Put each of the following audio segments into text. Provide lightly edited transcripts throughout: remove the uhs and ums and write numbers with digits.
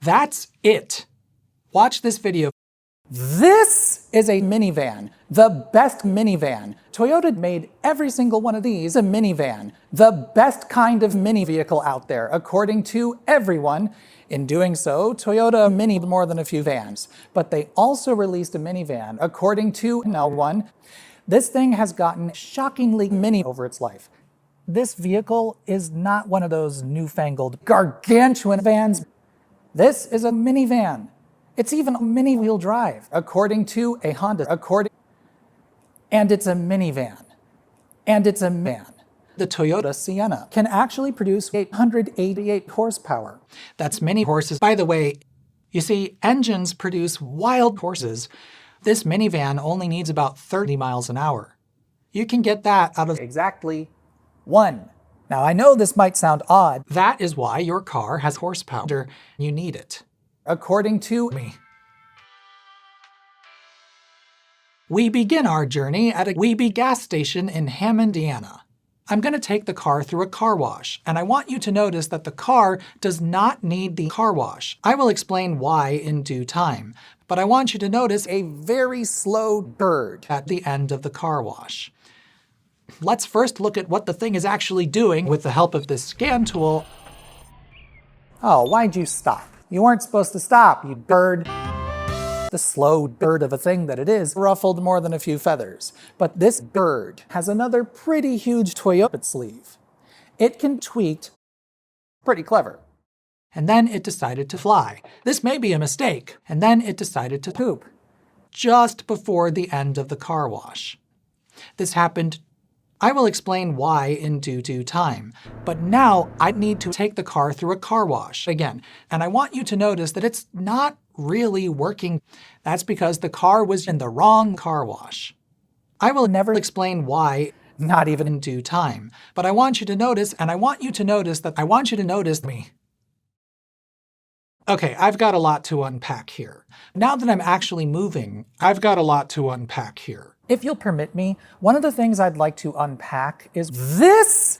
That's it. Watch this video. This is a minivan, the best minivan. Toyota made every single one of these a minivan, the best kind of mini vehicle out there, according to everyone. In doing so, Toyota mini more than a few vans, but they also released a minivan, according to no one. This thing has gotten shockingly mini over its life. This vehicle is not one of those newfangled gargantuan vans. This is a minivan. It's even a mini wheel drive, according to a Honda. And it's a minivan. And it's a van. The Toyota Sienna can actually produce 888 horsepower. That's many horses. By the way, you see, engines produce wild horses. This minivan only needs about 30 miles an hour. You can get that out of exactly 1. Now I know this might sound odd. That is why your car has horsepower. You need it. According to me. We begin our journey at a Weeby gas station in Hammond, Indiana. I'm going to take the car through a car wash, and I want you to notice that the car does not need the car wash. I will explain why in due time, but I want you to notice a very slow bird at the end of the car wash. Let's first look at what the thing is actually doing with the help of this scan tool. Oh, why'd you stop? You weren't supposed to stop, you bird. The slow bird of a thing that it is ruffled more than a few feathers. But this bird has another pretty huge toy up its sleeve. It can tweak pretty clever. And then it decided to fly. This may be a mistake. And then it decided to poop. Just before the end of the car wash. This happened. I will explain why in due time, but now I need to take the car through a car wash again, and I want you to notice that it's not really working. That's because the car was in the wrong car wash. I will never explain why, not even in due time, but I want you to notice, and I want you to notice that I want you to notice me. Okay, I've got a lot to unpack here. Now that I'm actually moving, I've got a lot to unpack here. If you'll permit me, one of the things I'd like to unpack is this.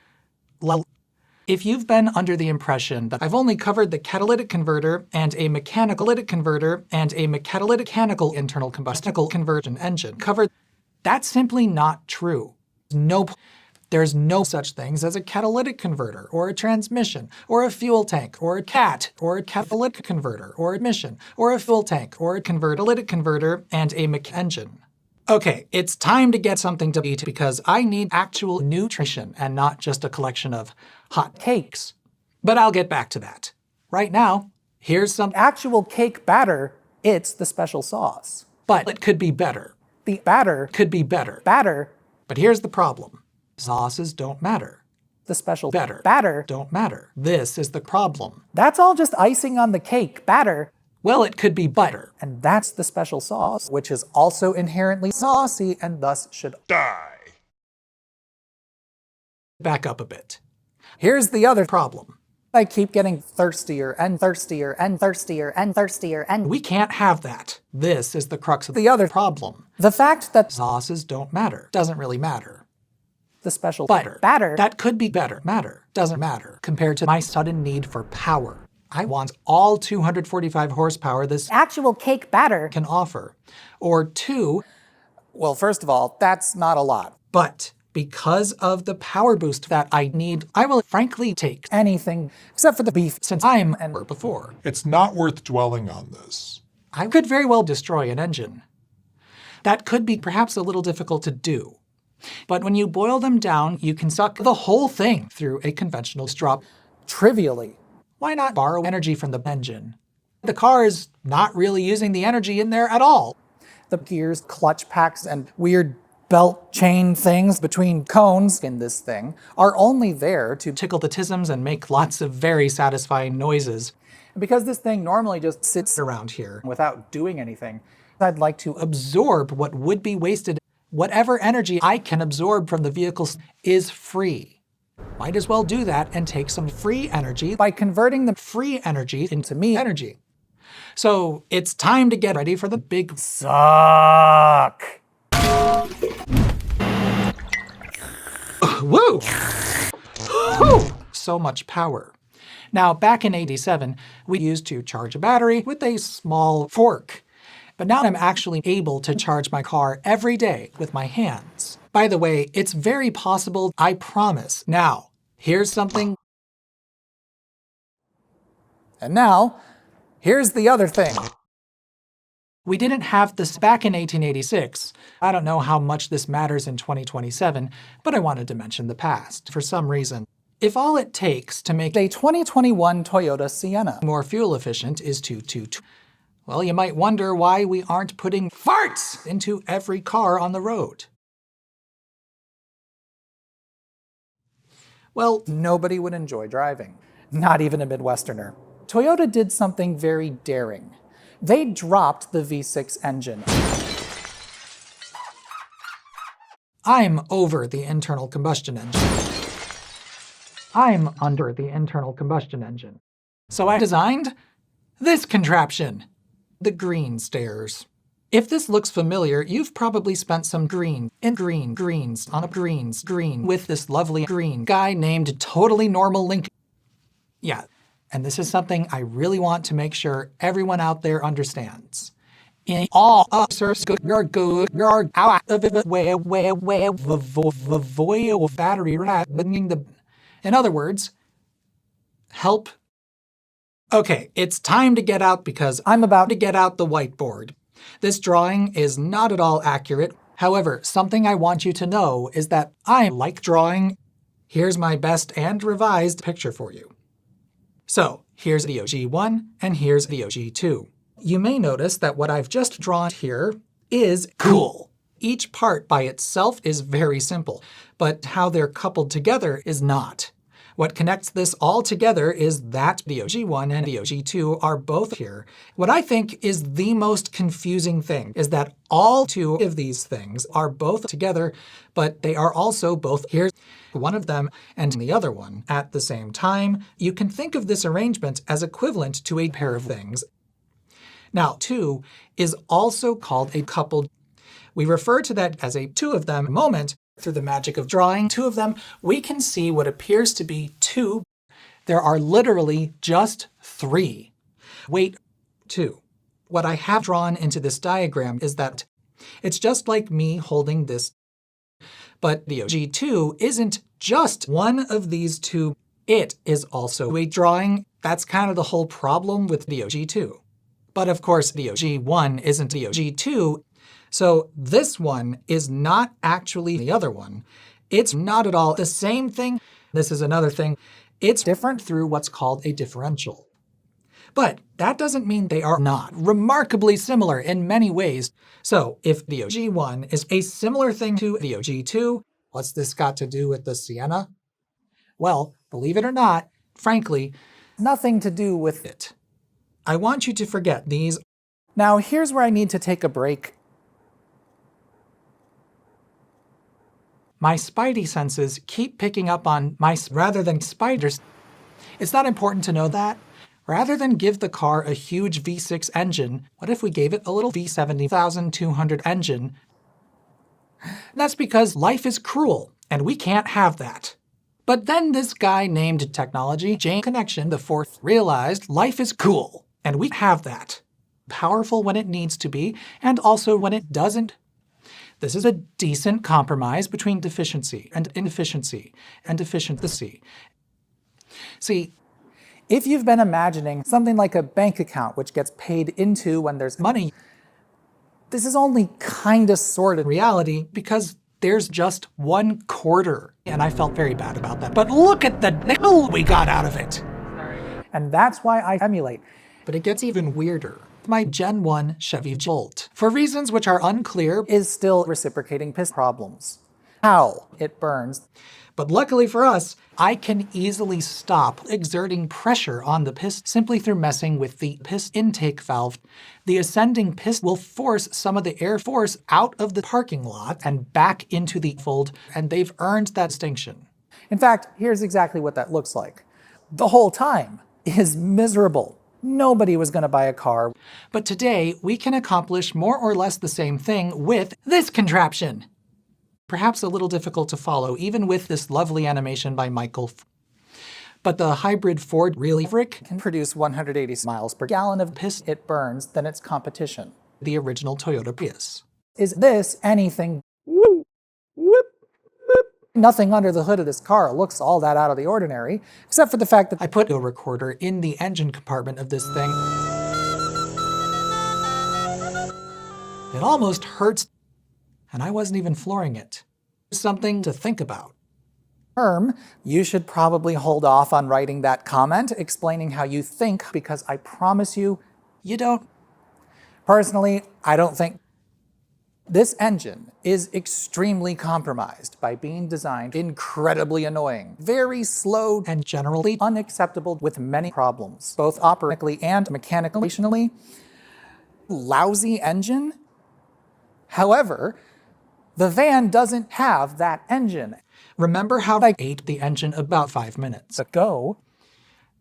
If you've been under the impression that I've only covered the catalytic converter and a mechanical converter and a mechanical internal combustion conversion engine covered, that's simply not true. There's no such things as a catalytic converter, or a transmission, or a fuel tank, or a CAT, or a catalytic converter, or a emission, or a fuel tank, or a catalytic converter, and a engine. Okay, it's time to get something to eat because I need actual nutrition and not just a collection of hot cakes. But I'll get back to that. Right now, here's some actual cake batter. It's the special sauce. But it could be better. The batter could be better. But here's the problem. Sauces don't matter. The special batter don't matter. This is the problem. That's all just icing on the cake. Batter. Well, it could be butter. And that's the special sauce, which is also inherently saucy and thus should die. Back up a bit. Here's the other problem. I keep getting thirstier and thirstier and thirstier and thirstier and we can't have that. This is the crux of the other problem. The fact that sauces don't matter doesn't really matter. The special batter that could be better doesn't matter compared to my sudden need for power. I want all 245 horsepower this actual cake batter can offer. Or 2, well, first of all, that's not a lot. But because of the power boost that I need, I will frankly take anything except for the beef since I'm an before. It's not worth dwelling on this. I could very well destroy an engine. That could be perhaps a little difficult to do. But when you boil them down, you can suck the whole thing through a conventional straw. Trivially. Why not borrow energy from the engine? The car is not really using the energy in there at all. The gears, clutch packs, and weird belt chain things between cones in this thing are only there to tickle the tisms and make lots of very satisfying noises. Because this thing normally just sits around here without doing anything, I'd like to absorb what would be wasted. Whatever energy I can absorb from the vehicles is free. Might as well do that and take some free energy by converting the free energy into me energy. So it's time to get ready for the big suck. Woo! So much power. Now, back in '87, we used to charge a battery with a small fork. But now I'm actually able to charge my car every day with my hands. By the way, it's very possible, I promise. Now, here's something. And now, here's the other thing. We didn't have this back in 1886. I don't know how much this matters in 2027, but I wanted to mention the past for some reason. If all it takes to make a 2021 Toyota Sienna more fuel efficient is well, you might wonder why we aren't putting farts into every car on the road. Well, nobody would enjoy driving. Not even a Midwesterner. Toyota did something very daring. They dropped the V6 engine. I'm over the internal combustion engine. I'm under the internal combustion engine. So I designed this contraption. The green stairs. If this looks familiar, you've probably spent some greens on a green with this lovely green guy named Totally Normal Lincoln. Yeah, and this is something I really want to make sure everyone out there understands. In all you're out of it battery the. In other words, help. Okay, it's time to get out because I'm about to get out the whiteboard. This drawing is not at all accurate. However, something I want you to know is that I like drawing. Here's my best and revised picture for you. So, here's the OG1 and here's the OG2. You may notice that what I've just drawn here is cool. Each part by itself is very simple, but how they're coupled together is not. What connects this all together is that the OG1 and the OG2 are both here. What I think is the most confusing thing is that all two of these things are both together, but they are also both here. One of them and the other one at the same time. You can think of this arrangement as equivalent to a pair of things. Now, 2 is also called a coupled. We refer to that as a two of them moment. Through the magic of drawing two of them, we can see what appears to be 2. There are literally just 3. Wait, 2. What I have drawn into this diagram is that it's just like me holding this. But the OG2 isn't just one of these two. It is also a drawing. That's kind of the whole problem with the OG2. But of course, the OG1 isn't the OG2. So this one is not actually the other one. It's not at all the same thing. This is another thing. It's different through what's called a differential. But that doesn't mean they are not remarkably similar in many ways. So if the OG1 is a similar thing to the OG2, what's this got to do with the Sienna? Well, believe it or not, frankly, nothing to do with it. I want you to forget these. Now here's where I need to take a break. My spidey senses keep picking up on mice rather than spiders. It's not important to know that. Rather than give the car a huge V6 engine, what if we gave it a little V70,200 engine? That's because life is cruel, and we can't have that. But then this guy named Technology J Connection IV realized life is cool, and we have that. Powerful when it needs to be, and also when it doesn't. This is a decent compromise between deficiency and inefficiency and efficiency. See, if you've been imagining something like a bank account which gets paid into when there's money, this is only kinda sorta reality because there's just 1/4. And I felt very bad about that. But look at the nickel we got out of it! And that's why I emulate. But it gets even weirder. My Gen 1 Chevy Jolt, for reasons which are unclear, is still reciprocating piston problems. How it burns. But luckily for us, I can easily stop exerting pressure on the piston simply through messing with the piston intake valve. The ascending piston will force some of the air force out of the parking lot and back into the fold, and they've earned that distinction. In fact, here's exactly what that looks like. The whole time is miserable. Nobody was going to buy a car. But today, we can accomplish more or less the same thing with this contraption. Perhaps a little difficult to follow, even with this lovely animation by Michael. But the hybrid Ford really can produce 180 miles per gallon of piss it burns than its competition, the original Toyota Prius. Is this anything? Nothing under the hood of this car looks all that out of the ordinary, except for the fact that I put a recorder in the engine compartment of this thing. It almost hurts, and I wasn't even flooring it. Something to think about. You should probably hold off on writing that comment explaining how you think, because I promise you, you don't. Personally, I don't think. This engine is extremely compromised by being designed incredibly annoying, very slow, and generally unacceptable with many problems, both operationally and mechanically. Lousy engine? However, the van doesn't have that engine. Remember how I ate the engine about 5 minutes ago?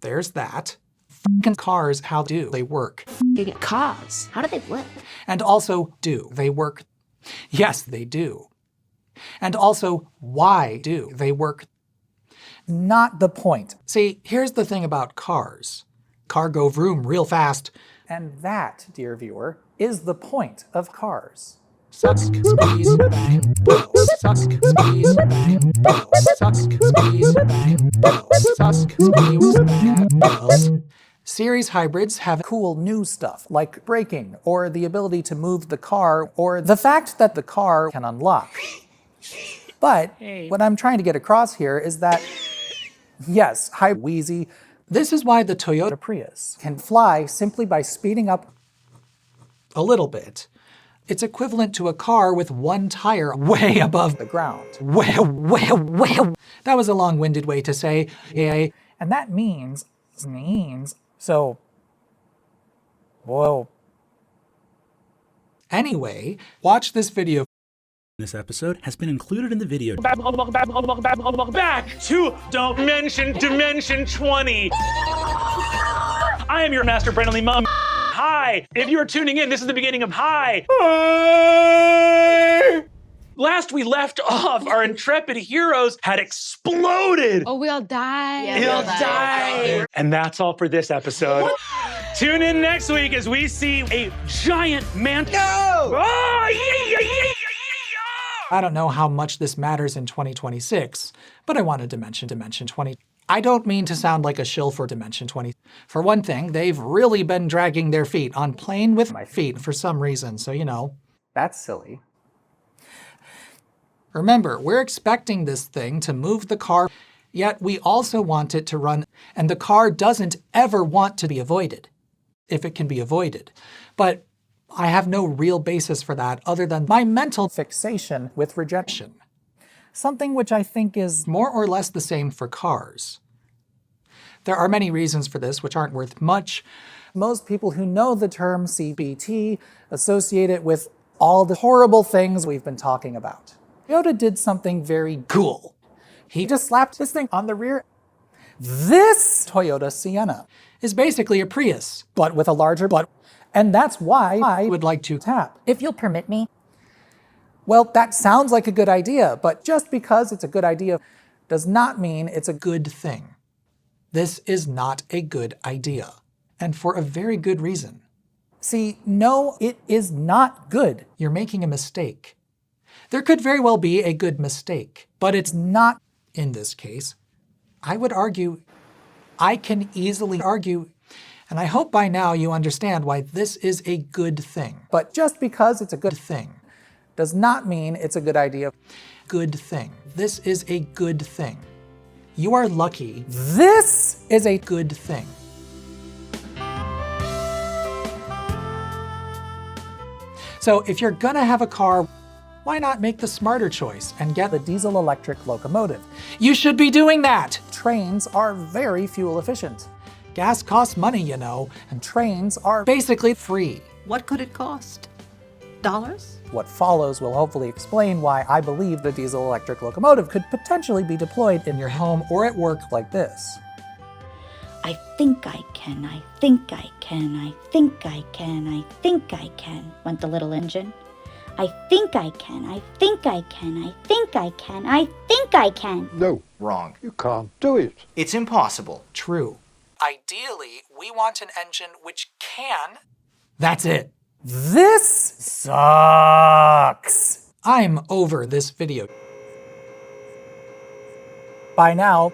There's that. F***ing cars, how do they work? Cars? How do they work? And also, do they work? Yes, they do. And also, why do they work? Not the point. See, here's the thing about cars. Car go vroom real fast. And that, dear viewer, is the point of cars. Suck, squeeze, bang, blow. Suck, squeeze, bang, blow. Suck, squeeze, bang, blow. Suck, squeeze, bang, blow. Series hybrids have cool new stuff, like braking, or the ability to move the car, or the fact that the car can unlock. But what I'm trying to get across here is that, yes, wheezy. This is why the Toyota Prius can fly simply by speeding up a little bit. It's equivalent to a car with one tire way above the ground. That was a long-winded way to say, yeah. And that means, so, whoa. Anyway, watch this video. This episode has been included in the video. Back to Dimension 20. I am your master, Brandon Lee Mum. Hi! If you are tuning in, this is the beginning of Hi! Last we left off, our intrepid heroes had exploded. Oh, we all died. Yeah, He'll die. And that's all for this episode. Tune in next week as we see a giant man. No! Oh, I don't know how much this matters in 2026, but I wanted to mention Dimension 20. I don't mean to sound like a shill for Dimension 20. For one thing, they've really been dragging their feet on playing with my feet for some reason, so you know. That's silly. Remember, we're expecting this thing to move the car, yet we also want it to run, and the car doesn't ever want to be avoided, if it can be avoided. But I have no real basis for that other than my mental fixation with rejection. Something which I think is more or less the same for cars. There are many reasons for this which aren't worth much. Most people who know the term CBT associate it with all the horrible things we've been talking about. Toyota did something very cool. He just slapped this thing on the rear. This Toyota Sienna is basically a Prius, but with a larger butt. And that's why I would like to tap, if you'll permit me. Well, that sounds like a good idea, but just because it's a good idea does not mean it's a good thing. This is not a good idea, and for a very good reason. See, no, it is not good. You're making a mistake. There could very well be a good mistake, but it's not in this case. I would argue, I can easily argue, and I hope by now you understand why this is a good thing. But just because it's a good thing does not mean it's a good idea. Good thing. This is a good thing. You are lucky. This is a good thing. So if you're gonna have a car, why not make the smarter choice and get the diesel-electric locomotive? You should be doing that! Trains are very fuel efficient. Gas costs money, you know, and trains are basically free. What could it cost? Dollars? What follows will hopefully explain why I believe the diesel-electric locomotive could potentially be deployed in your home or at work like this. I think I can, I think I can, I think I can, I think I can, went the little engine. I think I can. I think I can. I think I can. I think I can. No, Wrong. you can't do it. It's impossible. True. Ideally, we want an engine which can... That's it. This sucks. I'm over this video. By now,